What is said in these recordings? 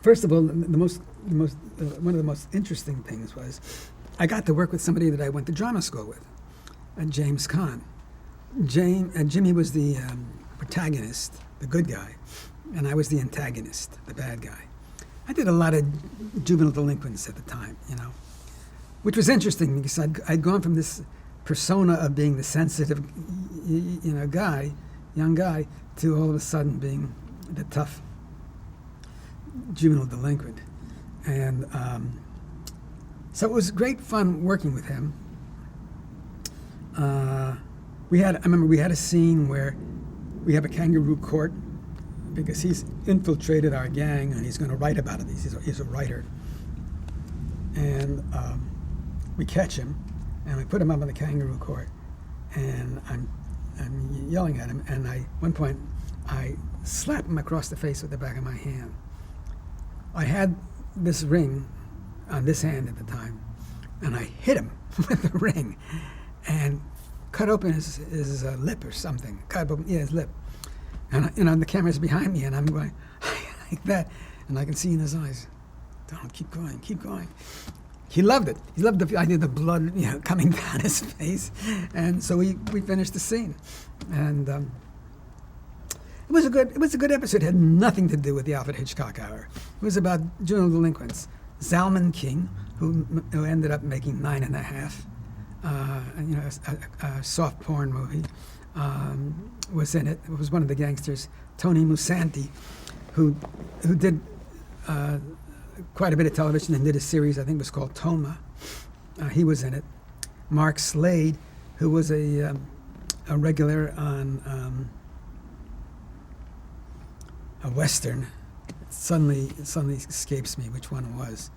First of all, one of the most interesting things was I got to work with somebody that I went to drama school with, James Caan. Jimmy was the protagonist, the good guy, and I was the antagonist, the bad guy. I did a lot of juvenile delinquents at the time, which was interesting because I'd gone from this persona of being the sensitive, young guy, to all of a sudden being the tough juvenile delinquent. And so it was great fun working with him. I remember we had a scene where we have a kangaroo court because he's infiltrated our gang and he's going to write about it. He's a writer. And we catch him and we put him up on the kangaroo court, and I'm yelling at him, and one point I slap him across the face with the back of my hand. I had this ring on this hand at the time, and I hit him with the ring and cut open his lip or something. Cut open, his lip. And the camera's behind me, and I'm going like that, and I can see in his eyes, "Don't, keep going, keep going." He loved it. He loved the idea of the blood, coming down his face, and so we finished the scene, and it was a good episode. It had nothing to do with the Alfred Hitchcock Hour. It was about juvenile delinquents. Zalman King, who ended up making 9½, a soft porn movie, was in it. It was one of the gangsters. Tony Musanti, who did quite a bit of television and did a series, I think it was called Toma. He was in it. Mark Slade, who was a regular on a Western. It suddenly escapes me which one it was.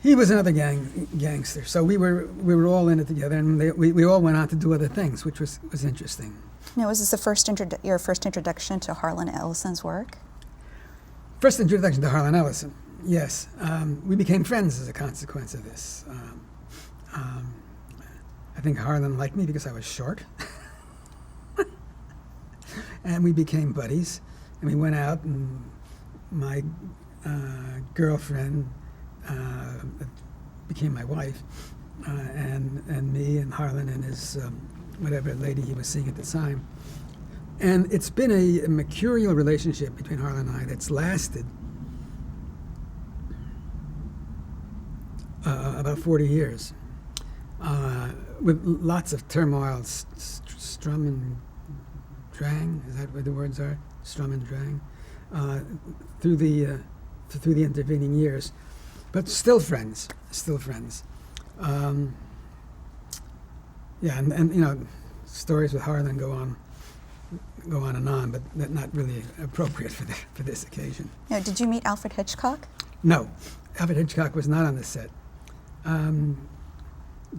He was another gangster. So we were all in it together, and we all went on to do other things, which was interesting. Now, was this your first introduction to Harlan Ellison's work? First introduction to Harlan Ellison, yes. We became friends as a consequence of this. I think Harlan liked me because I was short. And we became buddies. And we went out, and my girlfriend became my wife, and me and Harlan and his whatever lady he was seeing at the time. And it's been a mercurial relationship between Harlan and I that's lasted about 40 years, with lots of turmoil, strum and drang, is that what the words are? Strum and drang, through the intervening years, but still friends. And stories with Harlan go on and on, but they're not really appropriate for this occasion. Now, did you meet Alfred Hitchcock? No, Alfred Hitchcock was not on the set.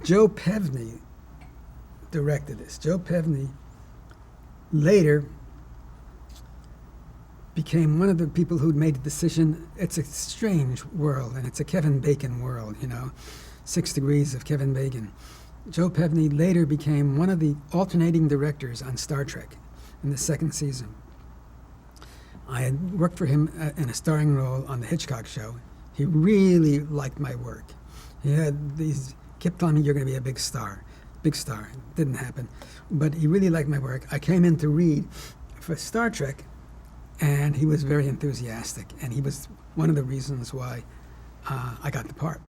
Joe Pevney directed this. Joe Pevney later became one of the people who'd made the decision. It's a strange world, and it's a Kevin Bacon world, 6 Degrees of Kevin Bacon. Joe Pevney later became one of the alternating directors on Star Trek in the second season. I had worked for him in a starring role on the Hitchcock show. He really liked my work. He kept telling me, "You're going to be a big star." Big star. It didn't happen. But he really liked my work. I came in to read for Star Trek, and he was very enthusiastic, and he was one of the reasons why I got the part.